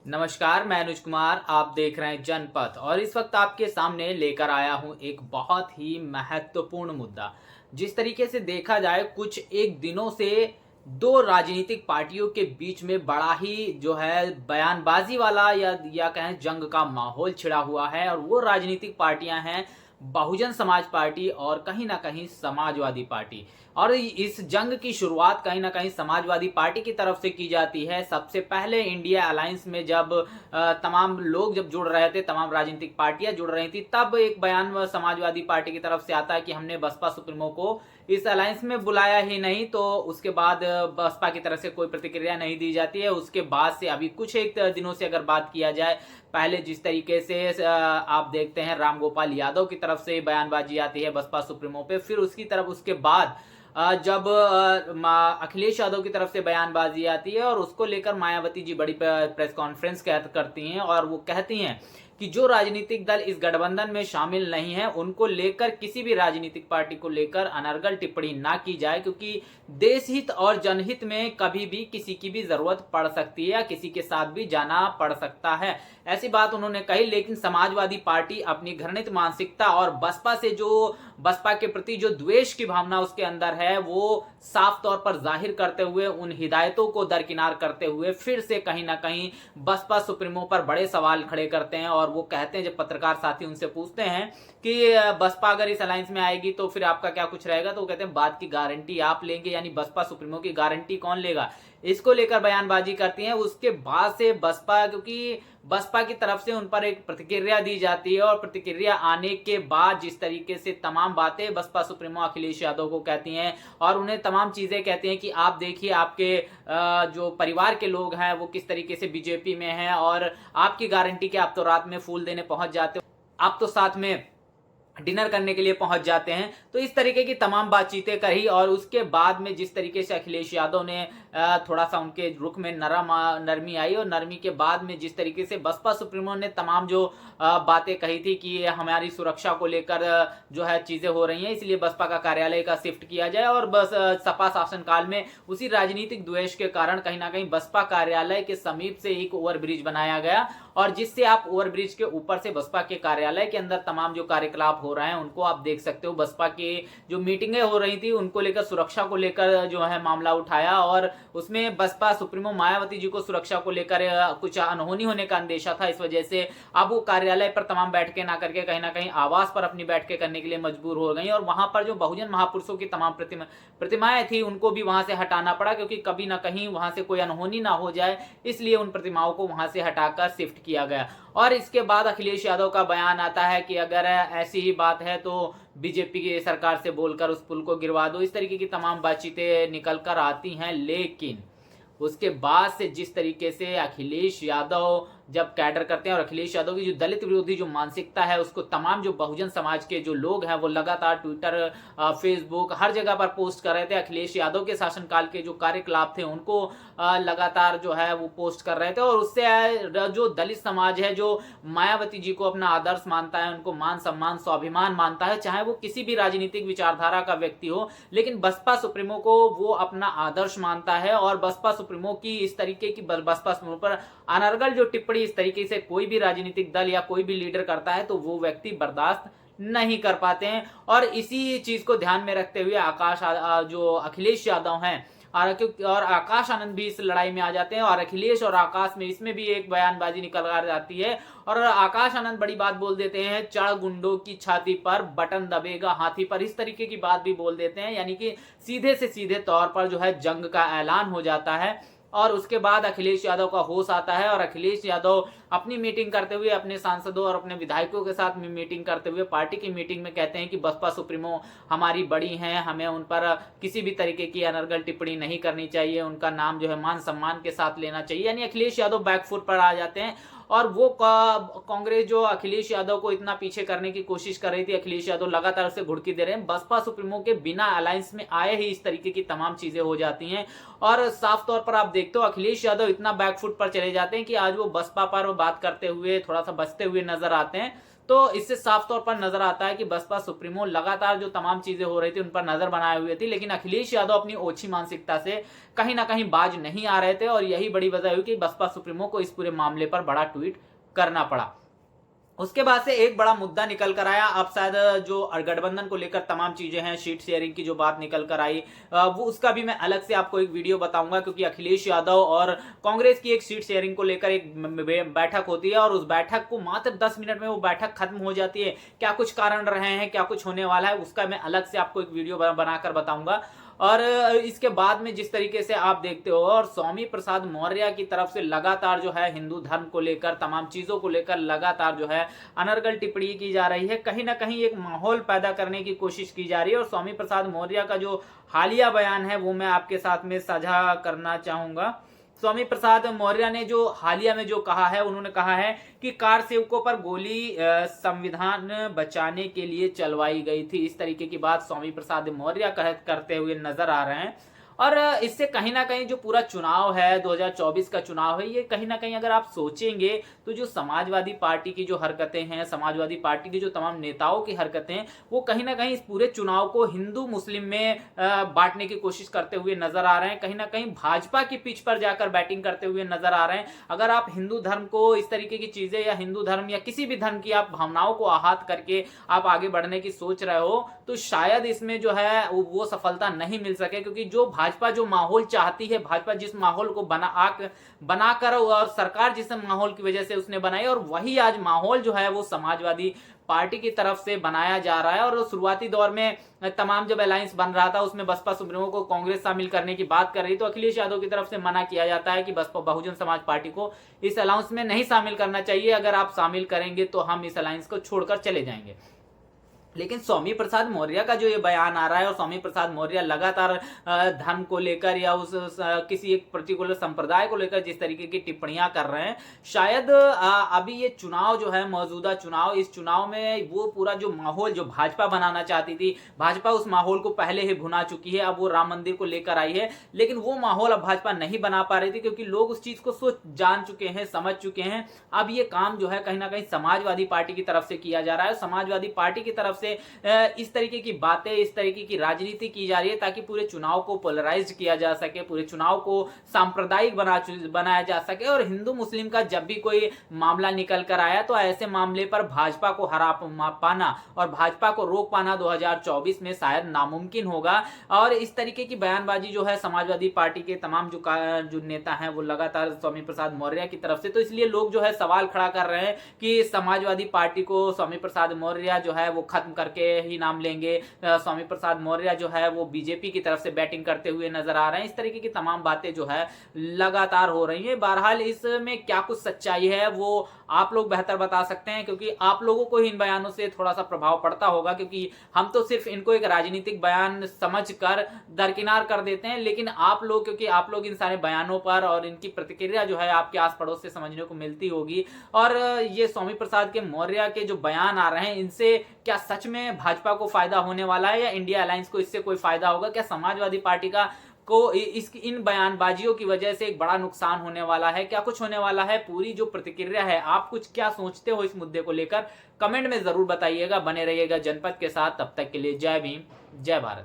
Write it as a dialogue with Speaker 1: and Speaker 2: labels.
Speaker 1: नमस्कार, मैं अनुज कुमार। आप देख रहे हैं जनपथ और इस वक्त आपके सामने लेकर आया हूं एक बहुत ही महत्वपूर्ण मुद्दा। जिस तरीके से देखा जाए कुछ एक दिनों से दो राजनीतिक पार्टियों के बीच में बड़ा ही जो है बयानबाजी वाला या कहें जंग का माहौल छिड़ा हुआ है और वो राजनीतिक पार्टियां हैं बहुजन समाज पार्टी और कहीं ना कहीं समाजवादी पार्टी। और इस जंग की शुरुआत कहीं ना कहीं समाजवादी पार्टी की तरफ से की जाती है। सबसे पहले इंडिया अलायंस में जब तमाम लोग जब जुड़ रहे थे, तमाम राजनीतिक पार्टियां जुड़ रही थी, तब एक बयान समाजवादी पार्टी की तरफ से आता है कि हमने बसपा सुप्रीमो को इस अलायंस में बुलाया ही नहीं। तो उसके बाद बसपा की तरफ से कोई प्रतिक्रिया नहीं दी जाती है। उसके बाद से अभी कुछ एक दिनों से अगर बात किया जाए, पहले जिस तरीके से आप देखते हैं रामगोपाल यादव की तरफ से बयानबाजी आती है बसपा सुप्रीमो पे, फिर उसकी तरफ उसके बाद जब अखिलेश यादव की तरफ से बयानबाजी आती है और उसको लेकर मायावती जी बड़ी प्रेस कॉन्फ्रेंस करती हैं और वो कहती हैं कि जो राजनीतिक दल इस गठबंधन में शामिल नहीं है उनको लेकर, किसी भी राजनीतिक पार्टी को लेकर अनर्गल टिप्पणी ना की जाए, क्योंकि देश हित और जनहित में कभी भी किसी की भी जरूरत पड़ सकती है या किसी के साथ भी जाना पड़ सकता है। ऐसी बात उन्होंने कही। लेकिन समाजवादी पार्टी अपनी घृणित मानसिकता और बसपा के प्रति जो द्वेष की भावना उसके अंदर है वो साफ तौर पर जाहिर करते हुए, उन हिदायतों को दरकिनार करते हुए फिर से कहीं ना कहीं बसपा सुप्रीमो पर बड़े सवाल खड़े करते हैं। और वो कहते हैं, जब पत्रकार साथी उनसे पूछते हैं कि बसपा अगर इस अलायंस में आएगी तो फिर आपका क्या कुछ रहेगा, तो वो कहते हैं बात की गारंटी आप लेंगे, यानी बसपा सुप्रीमो की गारंटी कौन लेगा। इसको लेकर बयानबाजी करती हैं। उसके बाद से बसपा, क्योंकि बसपा की तरफ से उन पर एक प्रतिक्रिया दी जाती है और प्रतिक्रिया आने के बाद जिस तरीके से तमाम बातें बसपा सुप्रीमो अखिलेश यादव को कहती हैं और उन्हें तमाम चीजें कहती हैं कि आप देखिए आपके जो परिवार के लोग हैं वो किस तरीके से बीजेपी में हैं और आपकी गारंटी के आप तो रात में फूल देने पहुंच जाते हो, आप तो साथ में डिनर करने के लिए पहुंच जाते हैं। तो इस तरीके की तमाम बातचीतें कही और उसके बाद में जिस तरीके से अखिलेश यादव ने थोड़ा सा उनके रुख में नरमी आई और नरमी के बाद में जिस तरीके से बसपा सुप्रीमो ने तमाम जो बातें कही थी कि हमारी सुरक्षा को लेकर जो है चीजें हो रही हैं, इसलिए बसपा का कार्यालय का शिफ्ट किया जाए। और बस सपा शासनकाल में उसी राजनीतिक द्वेष के कारण कहीं ना कहीं बसपा कार्यालय के समीप से एक ओवरब्रिज बनाया गया और जिससे आप ओवरब्रिज के ऊपर से बसपा के कार्यालय के अंदर तमाम जो कार्यकलाप हो रहे हैं उनको आप देख सकते हो। बसपा की जो मीटिंगें हो रही थी उनको लेकर, सुरक्षा को लेकर जो है मामला उठाया और उसमें बसपा सुप्रीमो मायावती जी को सुरक्षा को लेकर कुछ अनहोनी होने का अंदेशा था। इस वजह से अब वो कार्यालय पर तमाम बैठकें ना करके कहीं ना कहीं आवास पर अपनी बैठकें करने के लिए मजबूर हो गई और वहां पर जो बहुजन महापुरुषों की तमाम प्रतिमाएं थी उनको भी वहां से हटाना पड़ा, क्योंकि कभी ना कहीं वहां से कोई अनहोनी ना हो जाए, इसलिए उन प्रतिमाओं को वहां से हटाकर शिफ्ट किया गया। और इसके बाद अखिलेश यादव का बयान आता है कि अगर ऐसी ही बात है तो बीजेपी की सरकार से बोलकर उस पुल को गिरवा दो। इस तरीके की तमाम बातचीतें निकल कर आती हैं। लेकिन उसके बाद से जिस तरीके से अखिलेश यादव जब कैडर करते हैं और अखिलेश यादव की जो दलित विरोधी जो मानसिकता है उसको तमाम जो बहुजन समाज के जो लोग हैं वो लगातार ट्विटर, फेसबुक, हर जगह पर पोस्ट कर रहे थे। अखिलेश यादव के शासनकाल के जो कार्यकलाप थे उनको लगातार जो है वो पोस्ट कर रहे थे और उससे जो दलित समाज है, जो मायावती जी को अपना आदर्श मानता है, उनको मान सम्मान स्वाभिमान मानता है, चाहे वो किसी भी राजनीतिक विचारधारा का व्यक्ति हो, लेकिन बसपा सुप्रीमो को वो अपना आदर्श मानता है। और बसपा सुप्रीमो की इस तरीके की बसपा सुप्रीमो पर अनर्गल जो टिप्पणी इस तरीके से कोई भी राजनीतिक दल या कोई भी लीडर करता है तो वो व्यक्ति बर्दाश्त नहीं कर पाते हैं। और इसी चीज को ध्यान में रखते हुए जो अखिलेश यादव हैं और आकाश आनंद भी इस लड़ाई में आ जाते हैं और अखिलेश और आकाश में इसमें भी एक बयानबाजी निकल कर जाती है और आकाश आनंद बड़ी बात बोल देते हैं, चढ़ गुंडों की छाती पर बटन दबेगा हाथी पर, इस तरीके की बात भी बोल देते हैं। यानी कि सीधे से सीधे तौर पर जो है जंग का ऐलान हो जाता है। और उसके बाद अखिलेश यादव का होश आता है और अखिलेश यादव अपनी मीटिंग करते हुए, अपने सांसदों और अपने विधायकों के साथ मीटिंग करते हुए पार्टी की मीटिंग में कहते हैं कि बसपा सुप्रीमो हमारी बड़ी हैं, हमें उन पर किसी भी तरीके की अनर्गल टिप्पणी नहीं करनी चाहिए, उनका नाम जो है मान सम्मान के साथ लेना चाहिए। यानी अखिलेश यादव बैकफुट पर आ जाते हैं और वो कांग्रेस जो अखिलेश यादव को इतना पीछे करने की कोशिश कर रही थी, अखिलेश यादव लगातार उसे घुड़की दे रहे हैं। बसपा सुप्रीमो के बिना अलायंस में आए ही इस तरीके की तमाम चीजें हो जाती हैं और साफ तौर पर आप देखते हो अखिलेश यादव इतना बैकफुट पर चले जाते हैं कि आज वो बसपा पर बात करते हुए थोड़ा सा बचते हुए नजर आते हैं। तो इससे साफ तौर पर नजर आता है कि बसपा सुप्रीमो लगातार जो तमाम चीजें हो रही थी उन पर नजर बनाए हुए थी, लेकिन अखिलेश यादव अपनी ओछी मानसिकता से कहीं ना कहीं बाज नहीं आ रहे थे और यही बड़ी वजह हुई कि बसपा सुप्रीमो को इस पूरे मामले पर बड़ा ट्वीट करना पड़ा। उसके बाद से एक बड़ा मुद्दा निकल कर आया। अब शायद जो गठबंधन को लेकर तमाम चीजें हैं, सीट शेयरिंग की जो बात निकल कर आई, वो उसका भी मैं अलग से आपको एक वीडियो बताऊंगा, क्योंकि अखिलेश यादव और कांग्रेस की एक सीट शेयरिंग को लेकर एक बैठक होती है और उस बैठक को मात्र 10 मिनट में वो बैठक खत्म हो जाती है। क्या कुछ कारण रहे हैं, क्या कुछ होने वाला है, उसका मैं अलग से आपको एक वीडियो बनाकर बताऊंगा। और इसके बाद में जिस तरीके से आप देखते हो, और स्वामी प्रसाद मौर्य की तरफ से लगातार जो है हिंदू धर्म को लेकर तमाम चीजों को लेकर लगातार जो है अनर्गल टिप्पणी की जा रही है, कहीं ना कहीं एक माहौल पैदा करने की कोशिश की जा रही है। और स्वामी प्रसाद मौर्य का जो हालिया बयान है वो मैं आपके साथ में साझा करना चाहूंगा। स्वामी प्रसाद मौर्य ने जो हालिया में जो कहा है, उन्होंने कहा है कि कार सेवकों पर गोली संविधान बचाने के लिए चलवाई गई थी। इस तरीके की बात स्वामी प्रसाद मौर्य करते हुए नजर आ रहे हैं। और इससे कहीं ना कहीं जो पूरा चुनाव है, 2024 का चुनाव है, ये कहीं ना कहीं अगर आप सोचेंगे तो जो समाजवादी पार्टी की जो हरकतें हैं, समाजवादी पार्टी के जो तमाम नेताओं की हरकतें हैं, वो कहीं ना कहीं इस पूरे चुनाव को हिंदू मुस्लिम में बांटने की कोशिश करते हुए नजर आ रहे हैं। कहीं ना कहीं भाजपा की पिच पर जाकर बैटिंग करते हुए नजर आ रहे हैं। अगर आप हिंदू धर्म को इस तरीके की चीजें, या हिंदू धर्म या किसी भी धर्म की आप भावनाओं को आहत करके आप आगे बढ़ने की सोच रहे हो, तो शायद इसमें जो है वो सफलता नहीं मिल सके, क्योंकि जो भाजपा जो माहौल चाहती है, भाजपा जिस माहौल को बनाकर और सरकार जिस माहौल की वजह से उसने बनाई, और वही आज माहौल जो है वो समाजवादी पार्टी की तरफ से बनाया जा रहा है। और शुरुआती दौर में तमाम जब अलायंस बन रहा था, उसमें बसपा सुप्रीमो को कांग्रेस शामिल करने की बात कर रही, तो अखिलेश यादव की तरफ से मना किया जाता है कि बसपा बहुजन समाज पार्टी को इस अलायंस में नहीं शामिल करना चाहिए, अगर आप शामिल करेंगे तो हम इस अलायंस को छोड़कर चले जाएंगे। लेकिन स्वामी प्रसाद मौर्य का जो ये बयान आ रहा है, और स्वामी प्रसाद मौर्य लगातार धर्म को लेकर या उस किसी एक पर्टिकुलर संप्रदाय को लेकर जिस तरीके की टिप्पणियां कर रहे हैं, शायद अभी ये चुनाव जो है, मौजूदा चुनाव, इस चुनाव में वो पूरा जो माहौल जो भाजपा बनाना चाहती थी, भाजपा उस माहौल को पहले ही भुना चुकी है। अब वो राम मंदिर को लेकर आई है, लेकिन वो माहौल अब भाजपा नहीं बना पा रही थी, क्योंकि लोग उस चीज को सोच जान चुके हैं, समझ चुके हैं। अब ये काम जो है कहीं ना कहीं समाजवादी पार्टी की तरफ से किया जा रहा है। समाजवादी पार्टी की तरफ से इस तरीके की बातें, इस तरीके की राजनीति की जा रही है, ताकि पूरे चुनाव को पोलराइज किया जा सके, पूरे चुनाव को सांप्रदायिक बनाया जा सके। और हिंदू मुस्लिम का जब भी कोई मामला निकल कर आया, तो ऐसे मामले पर भाजपा को हरा पाना और भाजपा को रोक पाना 2024 में शायद नामुमकिन होगा। और इस तरीके की बयानबाजी जो है समाजवादी पार्टी के तमाम जो नेता हैं वो लगातार स्वामी प्रसाद मौर्य की तरफ से, तो इसलिए लोग जो है सवाल खड़ा कर रहे हैं कि समाजवादी पार्टी को स्वामी प्रसाद मौर्य जो है वो खत्म करके ही नाम लेंगे। स्वामी प्रसाद मौर्य जो है वो बीजेपी की तरफ से बैटिंग करते हुए नजर आ रहे हैं। इस तरीके की तमाम बातें जो है लगातार हो रही हैं। बहरहाल इसमें क्या कुछ सच्चाई है वो आप लोग बेहतर बता सकते हैं, क्योंकि आप लोगों को इन बयानों से थोड़ा सा प्रभाव पड़ता होगा, क्योंकि हम तो सिर्फ इनको एक राजनीतिक बयान समझकर दरकिनार कर देते हैं, लेकिन आप लोग, क्योंकि आप लोग इन सारे बयानों पर और इनकी प्रतिक्रिया जो है आपके आस पड़ोस से समझने को मिलती होगी। और ये स्वामी प्रसाद के मौर्य के जो बयान आ रहे हैं, इनसे क्या सच में भाजपा को फायदा होने वाला है, या इंडिया अलायंस को इससे कोई फायदा होगा? क्या समाजवादी पार्टी को इन बयानबाजियों की वजह से एक बड़ा नुकसान होने वाला है? क्या कुछ होने वाला है? पूरी जो प्रतिक्रिया है, आप कुछ क्या सोचते हो इस मुद्दे को लेकर, कमेंट में जरूर बताइएगा। बने रहिएगा जनपद के साथ, तब तक के लिए जय भीम, जय भारत।